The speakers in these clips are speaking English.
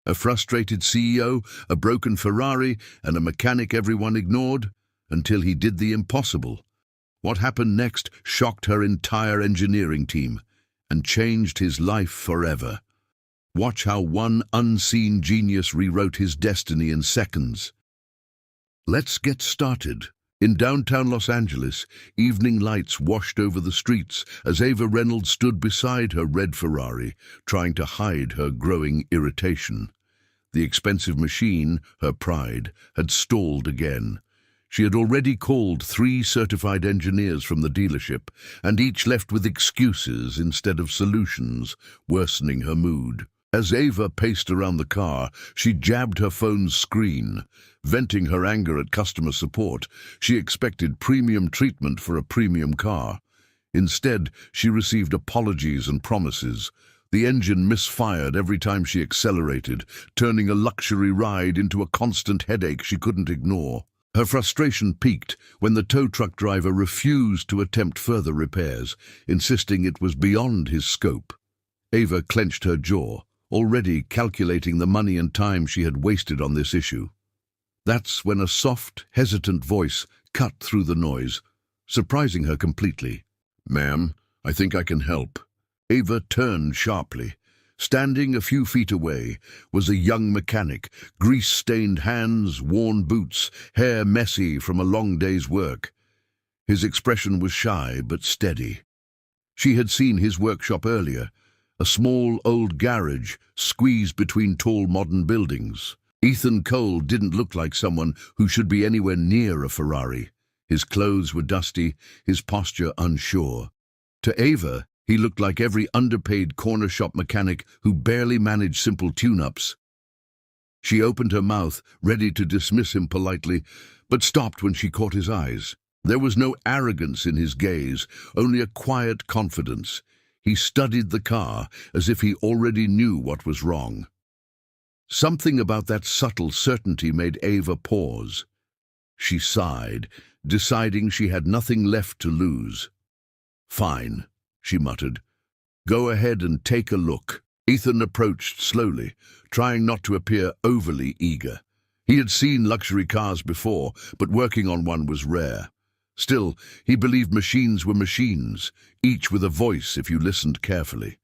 A frustrated CEO, a broken Ferrari, and a mechanic everyone ignored, until he did the impossible. What happened next shocked her entire engineering team and changed his life forever. Watch how one unseen genius rewrote his destiny in seconds. Let's get started. In downtown Los Angeles, evening lights washed over the streets as Ava Reynolds stood beside her red Ferrari, trying to hide her growing irritation. The expensive machine, her pride, had stalled again. She had already called 3 certified engineers from the dealership, and each left with excuses instead of solutions, worsening her mood. As Ava paced around the car, she jabbed her phone's screen. Venting her anger at customer support, she expected premium treatment for a premium car. Instead, she received apologies and promises. The engine misfired every time she accelerated, turning a luxury ride into a constant headache she couldn't ignore. Her frustration peaked when the tow truck driver refused to attempt further repairs, insisting it was beyond his scope. Ava clenched her jaw, already calculating the money and time she had wasted on this issue. That's when a soft, hesitant voice cut through the noise, surprising her completely. "Ma'am, I think I can help." Ava turned sharply. Standing a few feet away was a young mechanic, grease-stained hands, worn boots, hair messy from a long day's work. His expression was shy but steady. She had seen his workshop earlier, a small old garage squeezed between tall modern buildings. Ethan Cole didn't look like someone who should be anywhere near a Ferrari. His clothes were dusty, his posture unsure. To Ava, he looked like every underpaid corner shop mechanic who barely managed simple tune-ups. She opened her mouth, ready to dismiss him politely, but stopped when she caught his eyes. There was no arrogance in his gaze, only a quiet confidence. He studied the car as if he already knew what was wrong. Something about that subtle certainty made Ava pause. She sighed, deciding she had nothing left to lose. "Fine," she muttered. "Go ahead and take a look." Ethan approached slowly, trying not to appear overly eager. He had seen luxury cars before, but working on one was rare. Still, he believed machines were machines, each with a voice if you listened carefully.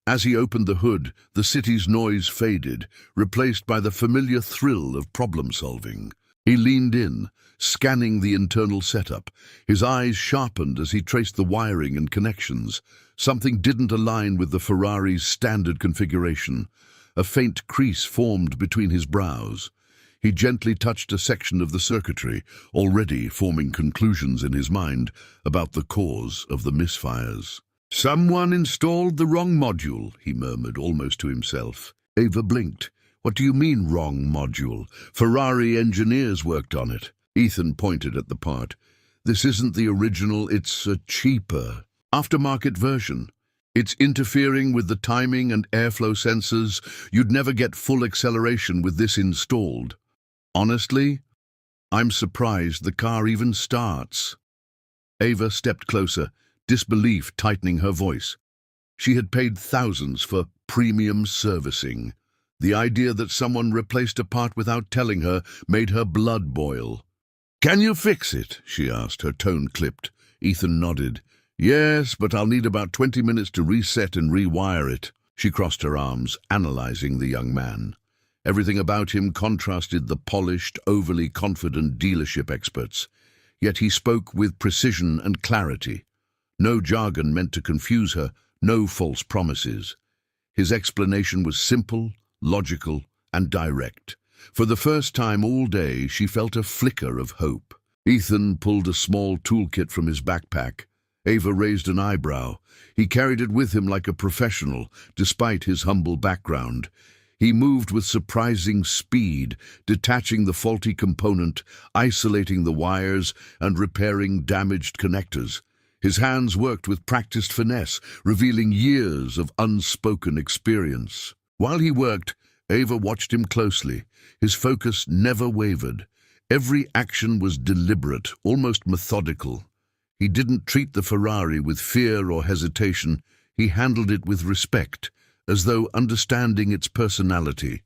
As he opened the hood, the city's noise faded, replaced by the familiar thrill of problem-solving. He leaned in, scanning the internal setup. His eyes sharpened as he traced the wiring and connections. Something didn't align with the Ferrari's standard configuration. A faint crease formed between his brows. He gently touched a section of the circuitry, already forming conclusions in his mind about the cause of the misfires. "Someone installed the wrong module," he murmured almost to himself. Ava blinked. "What do you mean, wrong module? Ferrari engineers worked on it." Ethan pointed at the part. "This isn't the original, it's a cheaper, aftermarket version. It's interfering with the timing and airflow sensors. You'd never get full acceleration with this installed. Honestly, I'm surprised the car even starts." Ava stepped closer, disbelief tightening her voice. She had paid thousands for premium servicing. The idea that someone replaced a part without telling her made her blood boil. "Can you fix it?" she asked, her tone clipped. Ethan nodded. "Yes, but I'll need about 20 minutes to reset and rewire it." She crossed her arms, analyzing the young man. Everything about him contrasted the polished, overly confident dealership experts. Yet he spoke with precision and clarity. No jargon meant to confuse her, no false promises. His explanation was simple, logical, and direct. For the first time all day, she felt a flicker of hope. Ethan pulled a small toolkit from his backpack. Ava raised an eyebrow. He carried it with him like a professional, despite his humble background. He moved with surprising speed, detaching the faulty component, isolating the wires, and repairing damaged connectors. His hands worked with practiced finesse, revealing years of unspoken experience. While he worked, Ava watched him closely. His focus never wavered. Every action was deliberate, almost methodical. He didn't treat the Ferrari with fear or hesitation. He handled it with respect, as though understanding its personality.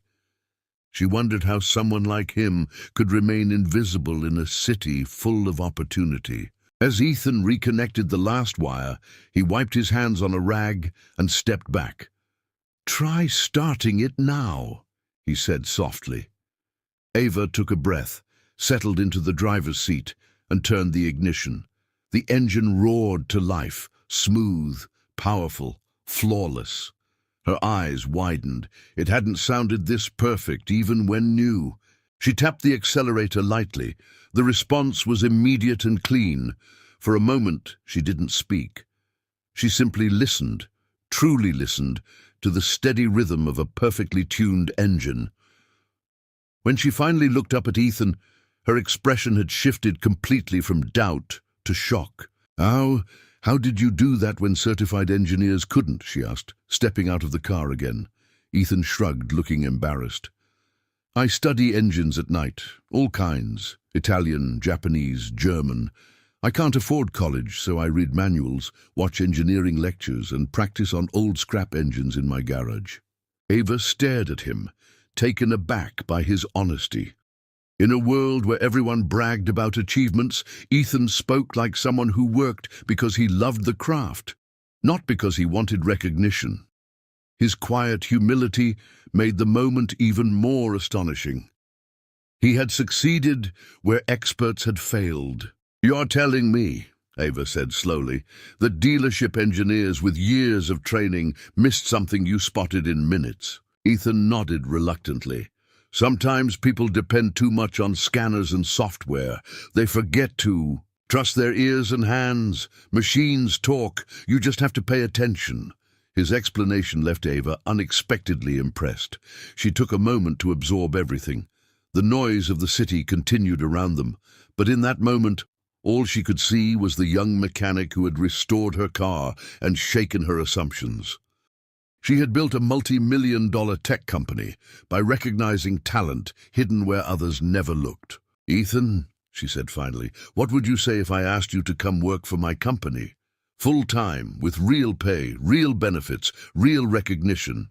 She wondered how someone like him could remain invisible in a city full of opportunity. As Ethan reconnected the last wire, he wiped his hands on a rag and stepped back. "Try starting it now," he said softly. Ava took a breath, settled into the driver's seat, and turned the ignition. The engine roared to life, smooth, powerful, flawless. Her eyes widened. It hadn't sounded this perfect, even when new. She tapped the accelerator lightly. The response was immediate and clean. For a moment, she didn't speak. She simply listened, truly listened, to the steady rhythm of a perfectly tuned engine. When she finally looked up at Ethan, her expression had shifted completely from doubt to shock. How did you do that when certified engineers couldn't?" she asked, stepping out of the car again. Ethan shrugged, looking embarrassed. "I study engines at night, all kinds, Italian, Japanese, German. I can't afford college, so I read manuals, watch engineering lectures, and practice on old scrap engines in my garage." Ava stared at him, taken aback by his honesty. In a world where everyone bragged about achievements, Ethan spoke like someone who worked because he loved the craft, not because he wanted recognition. His quiet humility made the moment even more astonishing. He had succeeded where experts had failed. "You're telling me," Ava said slowly, "that dealership engineers with years of training missed something you spotted in minutes?" Ethan nodded reluctantly. "Sometimes people depend too much on scanners and software. They forget to trust their ears and hands. Machines talk. You just have to pay attention." His explanation left Ava unexpectedly impressed. She took a moment to absorb everything. The noise of the city continued around them, but in that moment, all she could see was the young mechanic who had restored her car and shaken her assumptions. She had built a multi-million-dollar tech company by recognizing talent hidden where others never looked. "Ethan," she said finally, "what would you say if I asked you to come work for my company? Full-time, with real pay, real benefits, real recognition."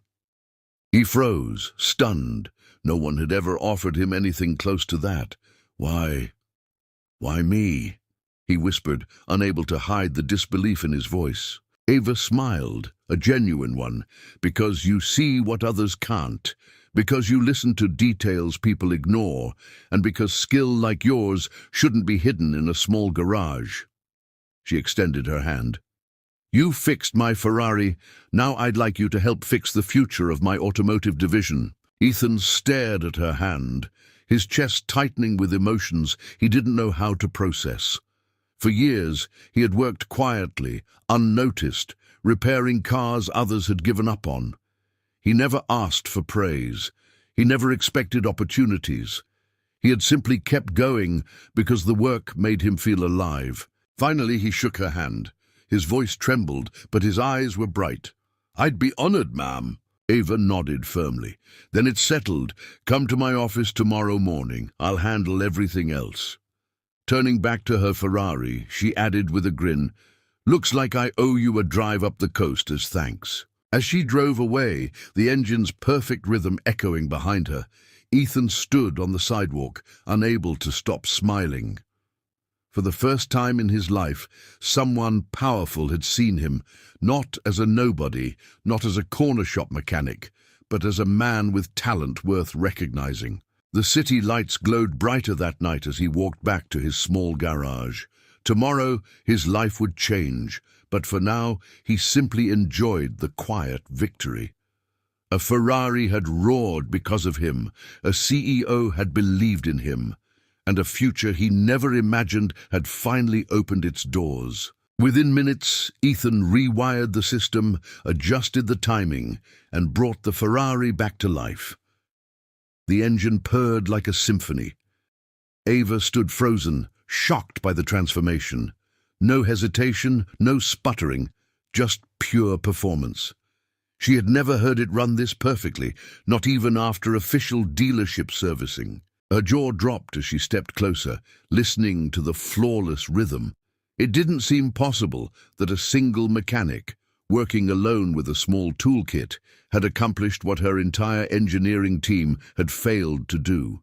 He froze, stunned. No one had ever offered him anything close to that. Why me?" he whispered, unable to hide the disbelief in his voice. Ava smiled, a genuine one, "Because you see what others can't, because you listen to details people ignore, and because skill like yours shouldn't be hidden in a small garage." She extended her hand. "You fixed my Ferrari. Now I'd like you to help fix the future of my automotive division." Ethan stared at her hand, his chest tightening with emotions he didn't know how to process. For years, he had worked quietly, unnoticed, repairing cars others had given up on. He never asked for praise. He never expected opportunities. He had simply kept going because the work made him feel alive. Finally, he shook her hand. His voice trembled, but his eyes were bright. "I'd be honored, ma'am." Ava nodded firmly. "Then it's settled. Come to my office tomorrow morning. I'll handle everything else." Turning back to her Ferrari, she added with a grin, "Looks like I owe you a drive up the coast as thanks." As she drove away, the engine's perfect rhythm echoing behind her, Ethan stood on the sidewalk, unable to stop smiling. For the first time in his life, someone powerful had seen him, not as a nobody, not as a corner shop mechanic, but as a man with talent worth recognizing. The city lights glowed brighter that night as he walked back to his small garage. Tomorrow, his life would change, but for now, he simply enjoyed the quiet victory. A Ferrari had roared because of him, a CEO had believed in him, and a future he never imagined had finally opened its doors. Within minutes, Ethan rewired the system, adjusted the timing, and brought the Ferrari back to life. The engine purred like a symphony. Ava stood frozen, shocked by the transformation. No hesitation, no sputtering, just pure performance. She had never heard it run this perfectly, not even after official dealership servicing. Her jaw dropped as she stepped closer, listening to the flawless rhythm. It didn't seem possible that a single mechanic, working alone with a small toolkit, had accomplished what her entire engineering team had failed to do.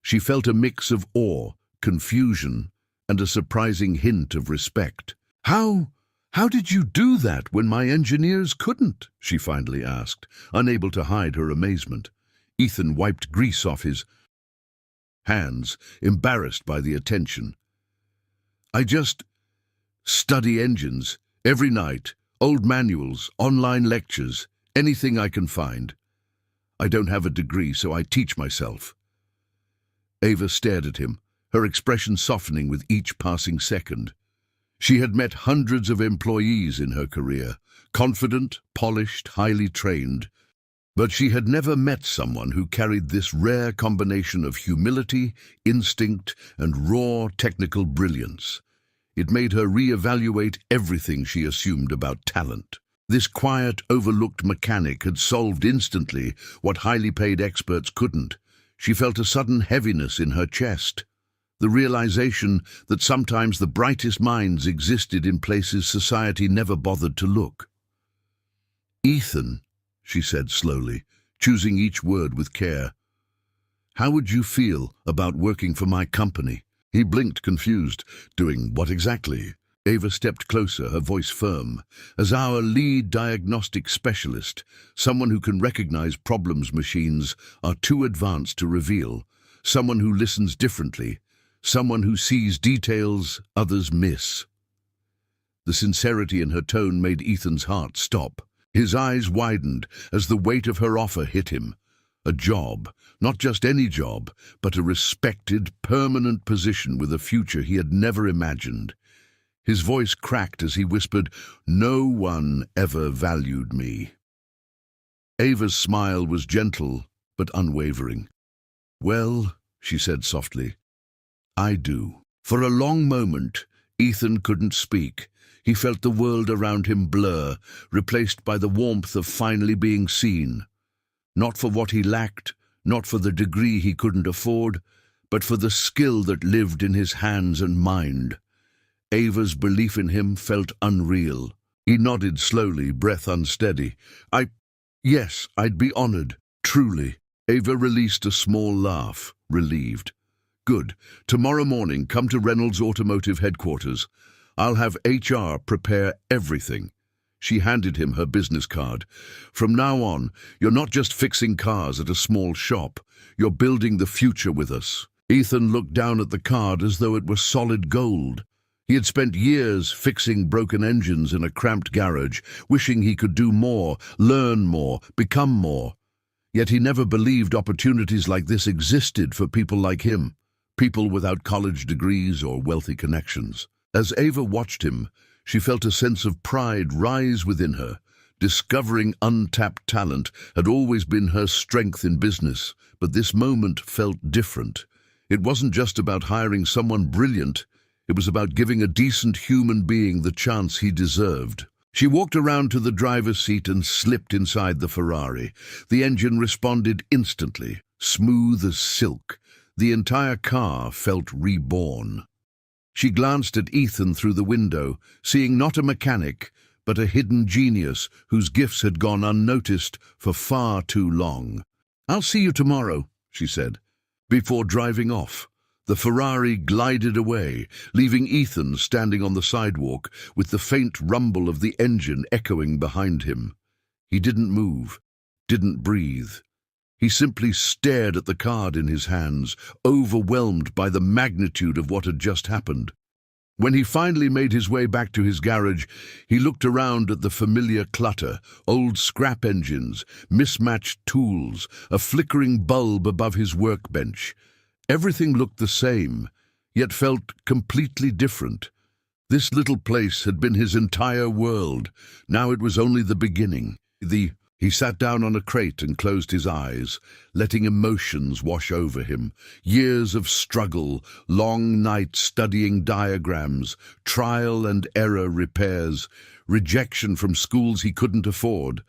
She felt a mix of awe, confusion, and a surprising hint of respect. How did you do that when my engineers couldn't?" she finally asked, unable to hide her amazement. Ethan wiped grease off his hands, embarrassed by the attention. "I just study engines every night, old manuals, online lectures, anything I can find. I don't have a degree, so I teach myself." Ava stared at him, her expression softening with each passing second. She had met hundreds of employees in her career, confident, polished, highly trained, but she had never met someone who carried this rare combination of humility, instinct, and raw technical brilliance. It made her re-evaluate everything she assumed about talent. This quiet, overlooked mechanic had solved instantly what highly paid experts couldn't. She felt a sudden heaviness in her chest, the realization that sometimes the brightest minds existed in places society never bothered to look. "Ethan," she said slowly, choosing each word with care, "how would you feel about working for my company?" He blinked, confused. "Doing what exactly?" Ava stepped closer, her voice firm. "As our lead diagnostic specialist, someone who can recognize problems machines are too advanced to reveal, someone who listens differently, someone who sees details others miss." The sincerity in her tone made Ethan's heart stop. His eyes widened as the weight of her offer hit him. A job, not just any job, but a respected, permanent position with a future he had never imagined. His voice cracked as he whispered, "No one ever valued me." Ava's smile was gentle but unwavering. "Well," she said softly, "I do." For a long moment, Ethan couldn't speak. He felt the world around him blur, replaced by the warmth of finally being seen. Not for what he lacked, not for the degree he couldn't afford, but for the skill that lived in his hands and mind. Ava's belief in him felt unreal. He nodded slowly, breath unsteady. Yes, I'd be honored, truly." Ava released a small laugh, relieved. "Good. Tomorrow morning, come to Reynolds Automotive headquarters. I'll have HR prepare everything." She handed him her business card. "From now on, you're not just fixing cars at a small shop. You're building the future with us." Ethan looked down at the card as though it were solid gold. He had spent years fixing broken engines in a cramped garage, wishing he could do more, learn more, become more. Yet he never believed opportunities like this existed for people like him, people without college degrees or wealthy connections. As Ava watched him, she felt a sense of pride rise within her. Discovering untapped talent had always been her strength in business, but this moment felt different. It wasn't just about hiring someone brilliant. It was about giving a decent human being the chance he deserved. She walked around to the driver's seat and slipped inside the Ferrari. The engine responded instantly, smooth as silk. The entire car felt reborn. She glanced at Ethan through the window, seeing not a mechanic, but a hidden genius whose gifts had gone unnoticed for far too long. "I'll see you tomorrow," she said. Before driving off, the Ferrari glided away, leaving Ethan standing on the sidewalk with the faint rumble of the engine echoing behind him. He didn't move, didn't breathe. He simply stared at the card in his hands, overwhelmed by the magnitude of what had just happened. When he finally made his way back to his garage, he looked around at the familiar clutter, old scrap engines, mismatched tools, a flickering bulb above his workbench. Everything looked the same, yet felt completely different. This little place had been his entire world. Now it was only the beginning. He sat down on a crate and closed his eyes, letting emotions wash over him. Years of struggle, long nights studying diagrams, trial and error repairs, rejection from schools he couldn't afford.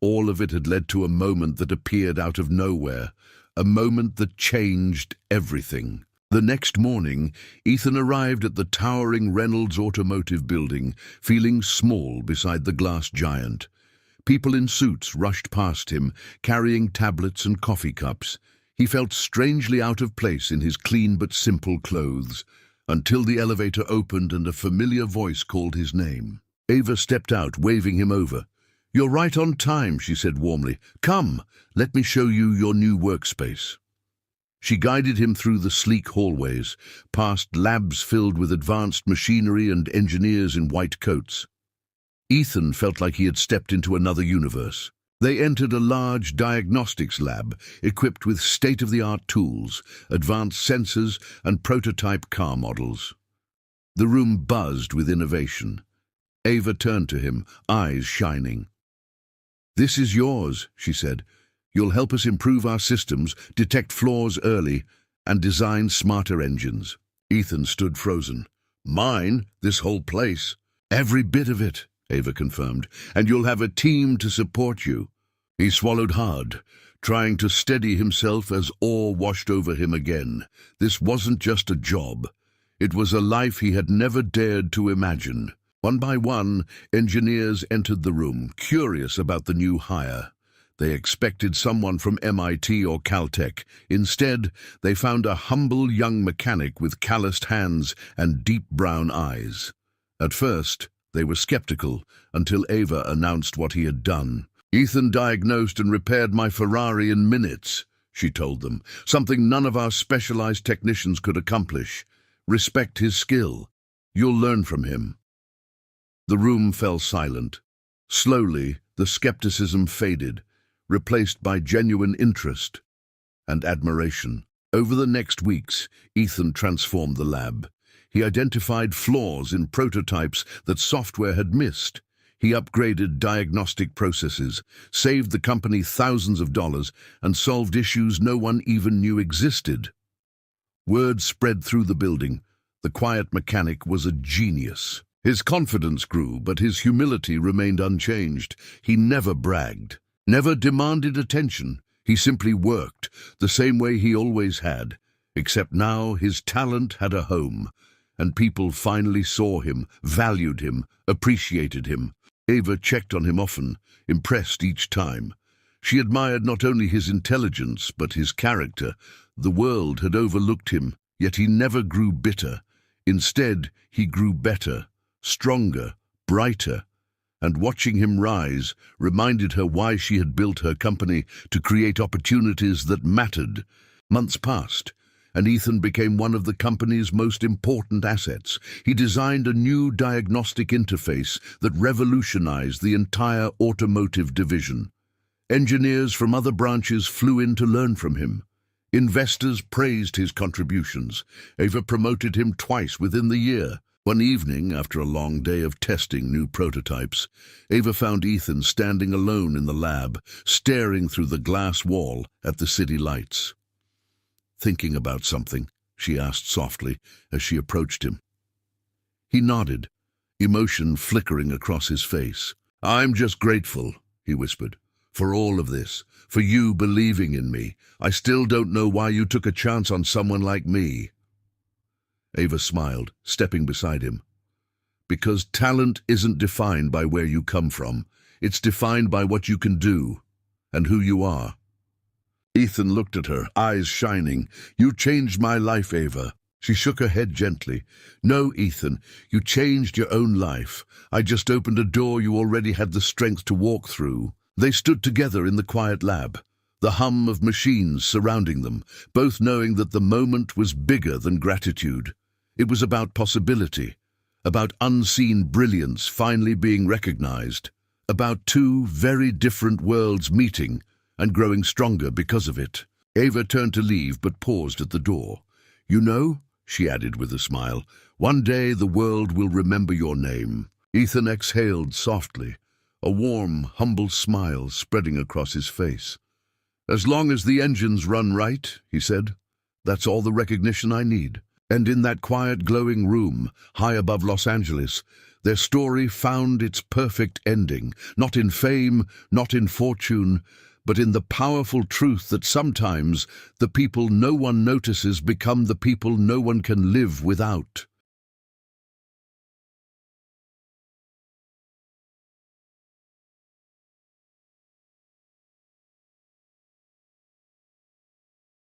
All of it had led to a moment that appeared out of nowhere, a moment that changed everything. The next morning, Ethan arrived at the towering Reynolds Automotive building, feeling small beside the glass giant. People in suits rushed past him, carrying tablets and coffee cups. He felt strangely out of place in his clean but simple clothes, until the elevator opened and a familiar voice called his name. Ava stepped out, waving him over. "You're right on time," she said warmly. "Come, let me show you your new workspace." She guided him through the sleek hallways, past labs filled with advanced machinery and engineers in white coats. Ethan felt like he had stepped into another universe. They entered a large diagnostics lab, equipped with state-of-the-art tools, advanced sensors, and prototype car models. The room buzzed with innovation. Ava turned to him, eyes shining. "This is yours," she said. "You'll help us improve our systems, detect flaws early, and design smarter engines." Ethan stood frozen. "Mine? This whole place?" "Every bit of it," Ava confirmed, "and you'll have a team to support you." He swallowed hard, trying to steady himself as awe washed over him again. This wasn't just a job. It was a life he had never dared to imagine. One by one, engineers entered the room, curious about the new hire. They expected someone from MIT or Caltech. Instead, they found a humble young mechanic with calloused hands and deep brown eyes. At first, they were skeptical until Ava announced what he had done. "Ethan diagnosed and repaired my Ferrari in minutes," she told them, "something none of our specialized technicians could accomplish. Respect his skill. You'll learn from him." The room fell silent. Slowly, the skepticism faded, replaced by genuine interest and admiration. Over the next weeks, Ethan transformed the lab. He identified flaws in prototypes that software had missed. He upgraded diagnostic processes, saved the company thousands of dollars, and solved issues no one even knew existed. Word spread through the building. The quiet mechanic was a genius. His confidence grew, but his humility remained unchanged. He never bragged, never demanded attention. He simply worked, the same way he always had. Except now his talent had a home, and people finally saw him, valued him, appreciated him. Ava checked on him often, impressed each time. She admired not only his intelligence, but his character. The world had overlooked him, yet he never grew bitter. Instead, he grew better, stronger, brighter. And watching him rise reminded her why she had built her company, to create opportunities that mattered. Months passed, and Ethan became one of the company's most important assets. He designed a new diagnostic interface that revolutionized the entire automotive division. Engineers from other branches flew in to learn from him. Investors praised his contributions. Ava promoted him twice within the year. One evening, after a long day of testing new prototypes, Ava found Ethan standing alone in the lab, staring through the glass wall at the city lights. "Thinking about something?" she asked softly as she approached him. He nodded, emotion flickering across his face. "I'm just grateful," he whispered, "for all of this, for you believing in me. I still don't know why you took a chance on someone like me." Ava smiled, stepping beside him. "Because talent isn't defined by where you come from. It's defined by what you can do and who you are." Ethan looked at her, eyes shining. "You changed my life, Ava." She shook her head gently. "No, Ethan, you changed your own life. I just opened a door you already had the strength to walk through." They stood together in the quiet lab, the hum of machines surrounding them, both knowing that the moment was bigger than gratitude. It was about possibility, about unseen brilliance finally being recognized, about two very different worlds meeting and growing stronger because of it. Ava turned to leave, but paused at the door. "You know," she added with a smile, "one day the world will remember your name." Ethan exhaled softly, a warm, humble smile spreading across his face. "As long as the engines run right," he said, "that's all the recognition I need." And in that quiet, glowing room, high above Los Angeles, their story found its perfect ending, not in fame, not in fortune, but in the powerful truth that sometimes the people no one notices become the people no one can live without.